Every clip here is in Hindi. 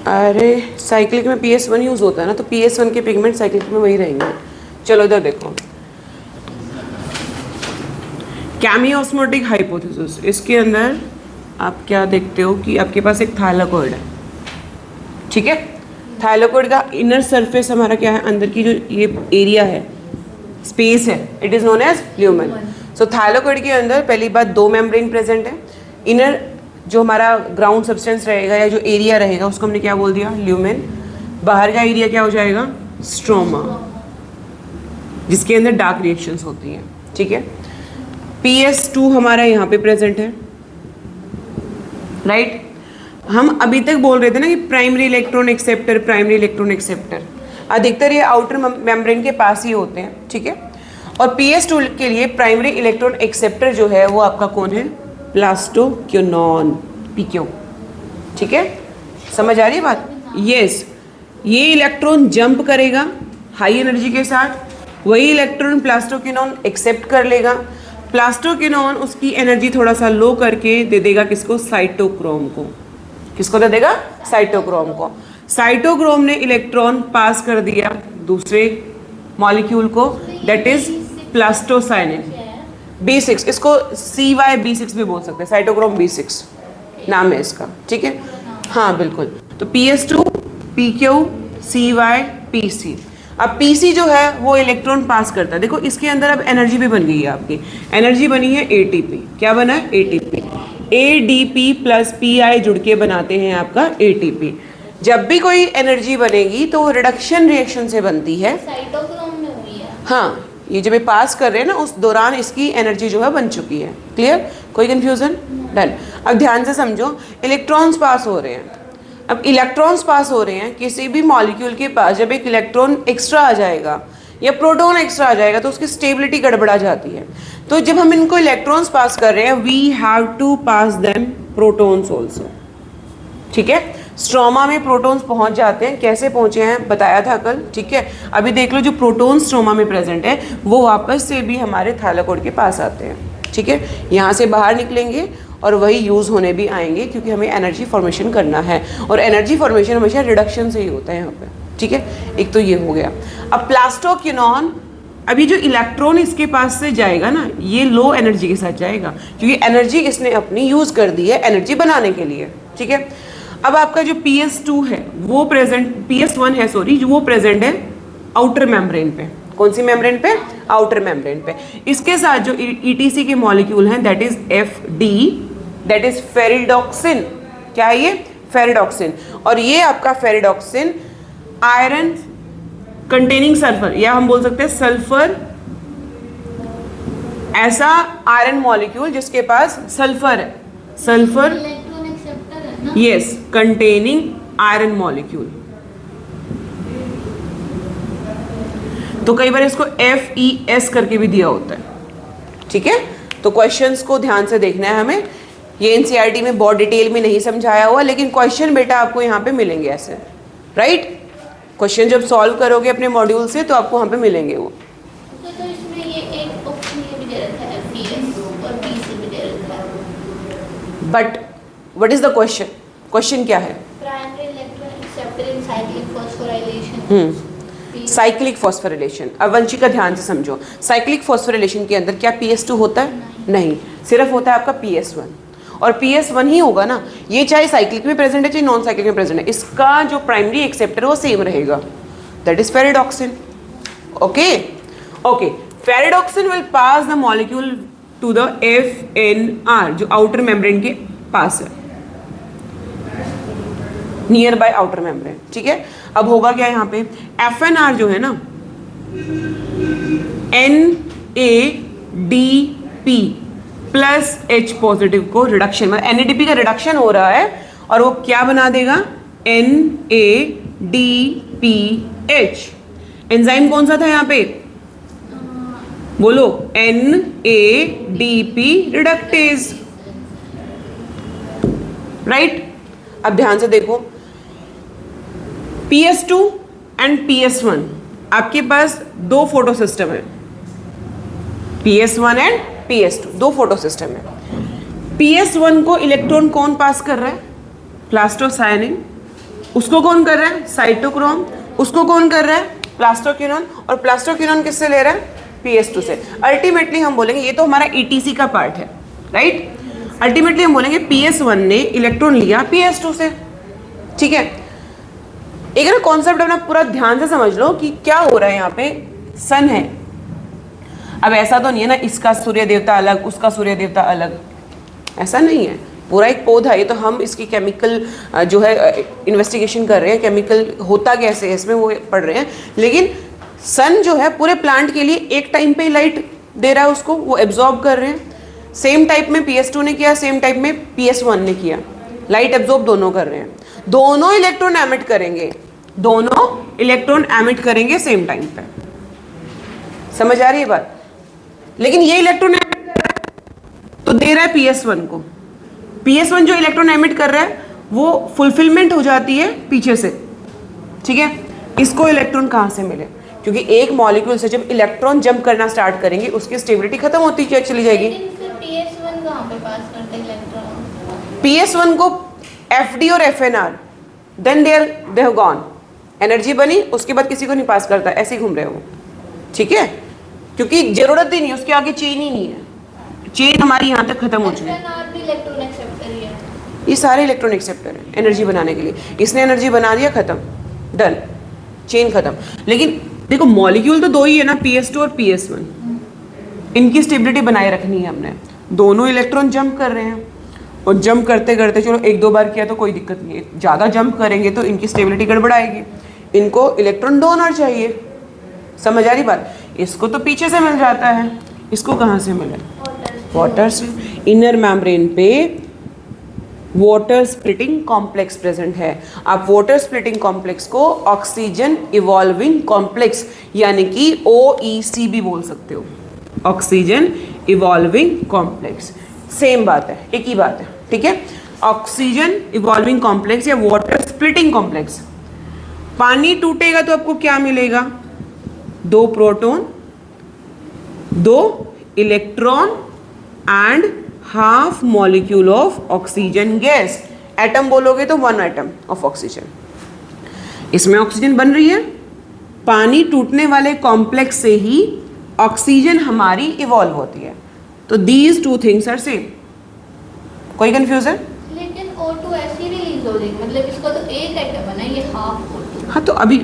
अरे साइक्लिक में PS1 यूज होता है ना, तो PS1 के पिगमेंट साइक्लिक में वही रहेंगे। चलो इधर देखो, कैमियोस्मोटिक हाइपोथेसिस, इसके अंदर आप क्या देखते हो कि आपके पास एक थाइलाकॉइड है, ठीक है। थाइलाकॉइड का इनर सरफेस हमारा क्या है, अंदर की जो ये एरिया है, स्पेस है, it is known as lumen. So thylakoid के अंदर पहली बात दो मेम्ब्रेन प्रेजेंट है। इनर जो हमारा ग्राउंड सब्सटेंस रहेगा या जो एरिया रहेगा उसको हमने क्या बोल दिया, ल्यूमेन। बाहर का एरिया क्या हो जाएगा, स्ट्रोमा, जिसके अंदर डार्क रिएक्शंस होती हैं, ठीक है। PS2 हमारा यहाँ पे प्रेजेंट है, राइट। हम अभी तक बोल रहे थे ना कि primary electron acceptor, primary electron acceptor अधिकतर ये आउटर मेम्ब्रेन के पास ही होते हैं, ठीक है। और PS2 के लिए प्राइमरी इलेक्ट्रॉन एक्सेप्टर जो है वो आपका कौन है, प्लास्टोक्विनोन, PQ, ठीक है। समझ आ रही है बात, यस। ये इलेक्ट्रॉन जंप करेगा हाई एनर्जी के साथ, वही इलेक्ट्रॉन प्लास्टोक्विनोन एक्सेप्ट कर लेगा। प्लास्टोक्विनोन उसकी एनर्जी थोड़ा सा लो करके दे देगा किसको, साइटोक्रोम को। किसको दे देगा, साइटोक्रोम को। साइटोक्रोम ने इलेक्ट्रॉन पास कर दिया दूसरे मॉलिक्यूल को, दैट इज प्लास्टोसाइनिन B6, इसको CYB6 भी बोल सकते हैं, साइटोक्रोम B6 नाम है इसका, ठीक है। हाँ बिल्कुल, तो PS2 PQ CY PC। अब PC जो है वो इलेक्ट्रॉन पास करता है, देखो इसके अंदर अब एनर्जी भी बन गई है, आपकी एनर्जी बनी है ATP। क्या बना है, ATP। ADP प्लस PI जुड़ के बनाते हैं आपका ATP। जब भी कोई एनर्जी बनेगी तो रिडक्शन रिएक्शन से बनती है, साइटोक्रोम में हुई है। हाँ, ये जब ये पास कर रहे हैं ना उस दौरान इसकी एनर्जी जो है बन चुकी है। क्लियर, कोई कंफ्यूजन, डन। अब ध्यान से समझो, इलेक्ट्रॉन्स पास हो रहे हैं। अब इलेक्ट्रॉन्स पास हो रहे हैं, किसी भी मॉलिक्यूल के पास जब एक इलेक्ट्रॉन एक्स्ट्रा आ जाएगा या प्रोटॉन एक्स्ट्रा आ जाएगा तो उसकी स्टेबिलिटी गड़बड़ा जाती है। तो जब हम इनको इलेक्ट्रॉन्स पास कर रहे हैं, we have to pass them protons also, ठीक है। स्ट्रोमा में प्रोटॉन्स पहुंच जाते हैं, कैसे पहुंचे हैं बताया था कल, ठीक है। अभी देख लो, जो प्रोटॉन स्ट्रोमा में प्रेजेंट है वो वापस से भी हमारे थाइलाकॉइड के पास आते हैं, ठीक है। यहाँ से बाहर निकलेंगे और वही यूज़ होने भी आएंगे, क्योंकि हमें एनर्जी फॉर्मेशन करना है और एनर्जी फॉर्मेशन हमेशा रिडक्शन से ही होता है यहाँ पे, ठीक है। एक तो ये हो गया। अब प्लास्टोक्विनोन, अभी जो इलेक्ट्रॉन इसके पास से जाएगा ना, ये लो एनर्जी के साथ जाएगा, क्योंकि एनर्जी इसने अपनी यूज़ कर दी है एनर्जी बनाने के लिए, ठीक है। अब आपका जो PS2 है वो प्रेजेंट, PS1 है सॉरी, जो वो प्रेजेंट है आउटर मेम्ब्रेन पे। कौन सी मेम्ब्रेन पे, आउटर मेम्ब्रेन पे। इसके साथ जो ETC के मॉलिक्यूल हैं that is FD, that is ferredoxin. क्या है ये, फेरिडॉक्सिन। और ये आपका फेरिडॉक्सिन आयरन कंटेनिंग सल्फर, या हम बोल सकते हैं सल्फर, ऐसा आयरन मॉलिक्यूल जिसके पास सल्फर है, सल्फर, इलेक्ट्रॉन एक्सेप्टर है ना, यस, कंटेनिंग आयरन मॉलिक्यूल। तो कई बार इसको FES करके भी दिया होता है, ठीक है। तो क्वेश्चंस को ध्यान से देखना है हमें। ये NCERT में बहुत डिटेल में नहीं समझाया हुआ, लेकिन क्वेश्चन बेटा आपको यहाँ पे मिलेंगे ऐसे, राइट। क्वेश्चन जब सॉल्व करोगे अपने मॉड्यूल से तो आपको वहाँ पे मिलेंगे वो। तो इसमें ये एक ऑप्शन ये भी दे रखा है FES और PC भी दे रखा है, but what is the question, question क्या है, प्राइमरी इलेक्ट्रॉन एक्सेप्टर इन साइक्लिक फॉस्फोराइलेशन, साइक्लिक फॉस्फोरिलेशन। अब वंशिका ध्यान से समझो, साइक्लिक फॉस्फोरिलेशन के अंदर क्या PS2 होता है, नहीं, सिर्फ होता है आपका PS1। और PS1 ही होगा ना, ये चाहे साइक्लिक में प्रेजेंट है चाहे नॉन साइक्लिक में प्रेजेंट है, इसका जो प्राइमरी एक्सेप्टर है वो सेम रहेगा, that is ferredoxin. Okay okay, ferredoxin will pass the molecule to the FNR, जो आउटर मेम्ब्रेन के पास है, नियर बाय आउटर मेम्ब्रेन, ठीक है। अब होगा क्या यहाँ पे, FNR जो है ना, NADP प्लस H पॉजिटिव को रिडक्शन, मतलब NADP का रिडक्शन हो रहा है और वो क्या बना देगा, NADPH। एंजाइम कौन सा था यहाँ पे, बोलो, NADP रिडक्टेज, राइट। अब ध्यान से देखो, PS2 एंड PS1 आपके पास दो फोटो सिस्टम है, PS1 एंड PS2 दो फोटो सिस्टम है। PS1 को इलेक्ट्रॉन कौन पास कर रहा है? प्लास्टोसायनिन। उसको कौन कर रहा है? साइटोक्रोम। उसको कौन कर रहा है? प्लास्टोक्विनोन। और प्लास्टोक्विनोन किससे ले रहा है? PS2 से। अल्टीमेटली हम बोलेंगे, ये तो हमारा ETC का पार्ट है, राइट? अल्टीमेटली हम बोलेंगे PS1 ने इलेक्ट्रॉन लिया PS2 से, ठीक है? एक ना कॉन्सेप्ट अपना पूरा ध्यान से समझ लो कि क्या हो रहा है यहाँ पे। सन है, अब ऐसा तो नहीं है ना इसका सूर्य देवता अलग उसका सूर्य देवता अलग, ऐसा नहीं है। पूरा एक पौधा है, ये तो हम इसकी केमिकल जो है इन्वेस्टिगेशन कर रहे हैं, केमिकल होता कैसे है इसमें वो पढ़ रहे हैं। लेकिन सन जो है पूरे प्लांट के लिए एक टाइम पे ही लाइट दे रहा है, उसको वो एब्जॉर्ब कर रहे हैं। सेम टाइप में PS2 ने किया, सेम टाइप में PS1 ने किया, लाइट एब्जॉर्ब दोनों कर रहे हैं। दोनों इलेक्ट्रॉन एमिट करेंगे, दोनों इलेक्ट्रॉन एमिट करेंगे सेम टाइम पे। समझ आ रही है बात? लेकिन ये इलेक्ट्रॉन एमिट कर रहा है तो दे रहा है PS1 को। PS1 जो इलेक्ट्रॉन एमिट कर रहा है वो फुलफिलमेंट हो जाती है पीछे से, ठीक है? इसको इलेक्ट्रॉन कहाँ से मिले? क्योंकि एक मॉलिक्यूल से जब इलेक्ट्रॉन जंप करना स्टार्ट करेंगे उसकी स्टेबिलिटी खत्म होती चली जाएगी। लेकिन फिर PS1 कहाँ पे पास करते हैं इलेक्ट्रॉन? PS1 को FD और FNR, then they have gone, energy बनी, उसके बाद किसी को नहीं पास करता, ऐसे ही घूम रहे हो, ठीक है? क्योंकि जरूरत ही नहीं, उसके आगे चेन ही नहीं है, चेन हमारी यहाँ तक खत्म हो चुकी है। FNR भी इलेक्ट्रॉन एक्सेप्टर ही है। ये सारे इलेक्ट्रॉन एक्सेप्टर हैं एनर्जी बनाने के लिए। इसने एनर्जी बना दिया, खत्म, डन, चेन खत्म। लेकिन देखो मॉलिक्यूल तो दो ही है ना, PS2 और PS1। इनकी स्टेबिलिटी बनाए रखनी है हमने। दोनों इलेक्ट्रॉन जंप कर रहे हैं और जंप करते करते, चलो एक दो बार किया तो कोई दिक्कत नहीं है, ज़्यादा जंप करेंगे तो इनकी स्टेबिलिटी गड़बड़ाएगी। इनको इलेक्ट्रॉन डोनर चाहिए, समझ आ रही बात? इसको तो पीछे से मिल जाता है, इसको कहाँ से मिले? वाटर से। इनर मेम्ब्रेन पे वाटर स्प्लिटिंग कॉम्प्लेक्स प्रेजेंट है। आप वाटर स्प्लिटिंग कॉम्प्लेक्स को ऑक्सीजन इवॉल्विंग कॉम्प्लेक्स यानी कि OEC भी बोल सकते हो, ऑक्सीजन इवॉल्विंग कॉम्प्लेक्स। सेम बात है, एक ही बात है, ठीक है? ऑक्सीजन इवॉल्विंग कॉम्प्लेक्स या वाटर स्प्लिटिंग कॉम्प्लेक्स। पानी टूटेगा तो आपको क्या मिलेगा? 2 proton, 2 electron and half molecule of oxygen gas. Atom बोलोगे तो 1 एटम ऑफ ऑक्सीजन। इसमें ऑक्सीजन बन रही है, पानी टूटने वाले कॉम्प्लेक्स से ही ऑक्सीजन हमारी इवॉल्व होती है। तो दीज 2 थिंग्स आर सेम। कोई कंफ्यूजन? लेकिन O2 ऐसी रिलीज हो जाएगी, मतलब इसका तो एक एटम है ना, ये हाफ O2। हाँ, तो अभी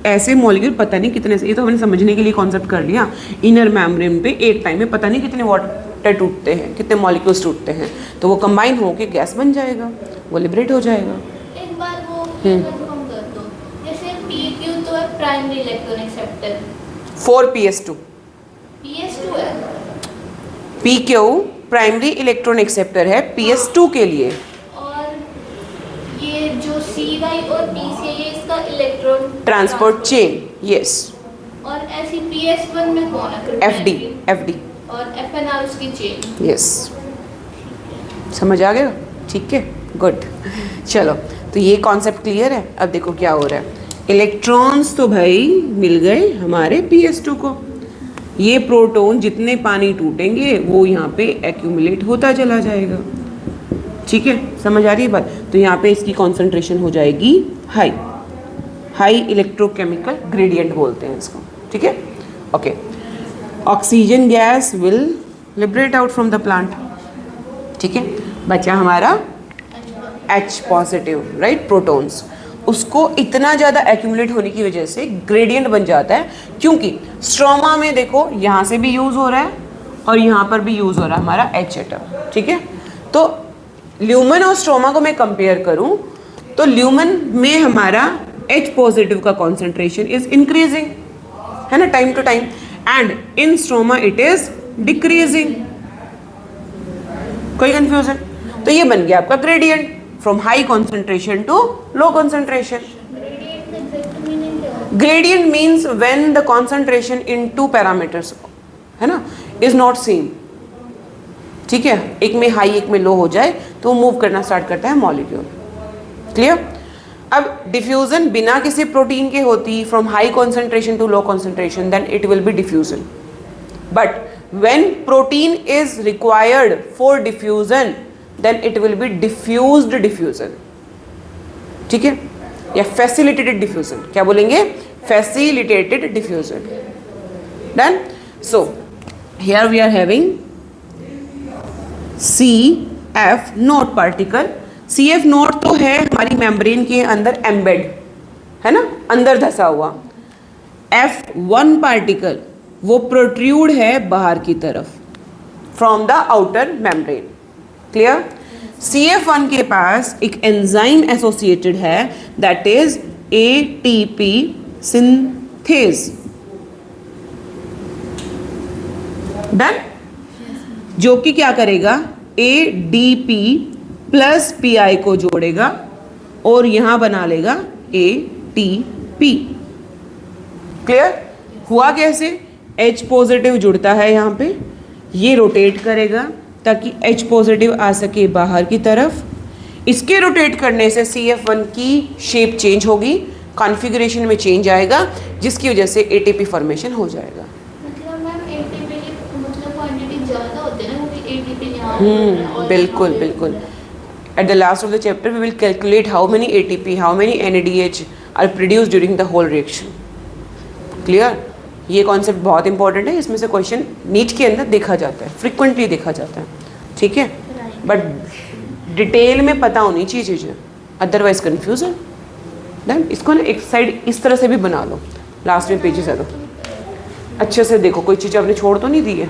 ऐसे मॉलिक्यूल पता नहीं कितने से, ये तो हमने समझने के लिए कॉन्सेप्ट कर लिया। इनर मेम्ब्रेन पे एक टाइम में पता नहीं कितने वाटर टूटते हैं, कितने मॉलिक्यूल्स टूटते हैं, तो वो कंबाइन होके गैस बन जाएगा, वो लिबरेट हो जाएगा। एक बार वो कंफर्म कर दो, जैसे PQ तो है primary electron acceptor, 4 PS2 PS2 है, PQ प्राइमरी इलेक्ट्रॉन एक्सेप्टर है PS2 के लिए। और ये जो CY और PC है ये इसका इलेक्ट्रॉन ट्रांसपोर्ट चेन, यस। और ऐसी PS1 में कौन है फिर? FD और FNR उसकी चेन। यस, समझ आ गया? ठीक है, गुड। चलो, तो ये कॉन्सेप्ट क्लियर है। अब देखो क्या हो रहा है। इलेक्ट्रॉन्स तो भाई मिल गए हमारे PS2 को। ये प्रोटॉन जितने पानी टूटेंगे वो यहाँ पे एक्यूमुलेट होता चला जाएगा, ठीक है? समझ आ रही है बात? तो यहाँ पे इसकी कॉन्सेंट्रेशन हो जाएगी हाई इलेक्ट्रोकेमिकल ग्रेडियंट बोलते हैं इसको, ठीक है? Okay, oxygen gas will liberate out from the plant, ठीक है? बचा हमारा H पॉजिटिव, राइट, प्रोटॉन्स। उसको इतना ज़्यादा एक्यूमुलेट होने की वजह से ग्रेडियंट बन जाता है, क्योंकि स्ट्रोमा में देखो यहाँ से भी यूज़ हो रहा है और यहाँ पर भी यूज़ हो रहा है हमारा H एटम, ठीक है? तो ल्यूमन और स्ट्रोमा को मैं कंपेयर करूँ तो ल्यूमन में हमारा H पॉजिटिव का कॉन्सेंट्रेशन इज इंक्रीजिंग, है ना, time to time, and in stroma it is decreasing. कोई कंफ्यूजन? तो ये बन गया आपका gradient from high concentration to low concentration. Gradient means when the concentration in 2 parameters, है ना, इज नॉट सेम, ठीक है? एक में हाई एक में लो हो जाए तो वो मूव करना स्टार्ट करता है मॉलिक्यूल। क्लियर? अब डिफ्यूजन बिना किसी प्रोटीन के होती, from high concentration to low concentration, then it will be diffusion. But when protein is required for diffusion then it will be diffused diffusion, ठीक है, या फैसिलिटेटेड डिफ्यूजन, क्या बोलेंगे, facilitated diffusion, done. So here we are having CF naught particle. CF naught तो है हमारी मेम्ब्रेन के अंदर एम्बेड, है ना, अंदर धसा हुआ। F1 पार्टिकल वो प्रोट्रूड है बाहर की तरफ from the outer membrane, clear. CF1 के पास एक एंजाइम एसोसिएटेड है that is ATP synthase, done, जो कि क्या करेगा, ADP प्लस PI को जोड़ेगा और यहां बना लेगा ATP, क्लियर। हुआ कैसे, H पॉजिटिव जुड़ता है यहाँ पे, ये रोटेट करेगा ताकि H पॉजिटिव आ सके बाहर की तरफ। इसके रोटेट करने से CF1 की शेप चेंज होगी, कॉन्फ़िगरेशन में चेंज आएगा, जिसकी वजह से ATP फॉर्मेशन हो जाएगा। मतलब मैम एटीपी की मतलब क्वांटिटी ज़्यादा होती है ना, क्योंकि एटीपी यहाँ बिल्कुल बिल्कुल। At the last of the chapter we will calculate how many ATP, how many NADH are produced during the whole reaction, clear। ये कॉन्सेप्ट बहुत इंपॉर्टेंट है, इसमें से क्वेश्चन नीट के अंदर देखा जाता है, फ्रिक्वेंटली देखा जाता है, ठीक है, बट डिटेल में पता होनी चाहिए चीज़ें, अदरवाइज कन्फ्यूजन। देन इसको ना एक साइड इस तरह से भी बना लो, लास्ट में पेजेस है तो अच्छे से देखो, कोई चीज़ आपने छोड़ तो नहीं दी है।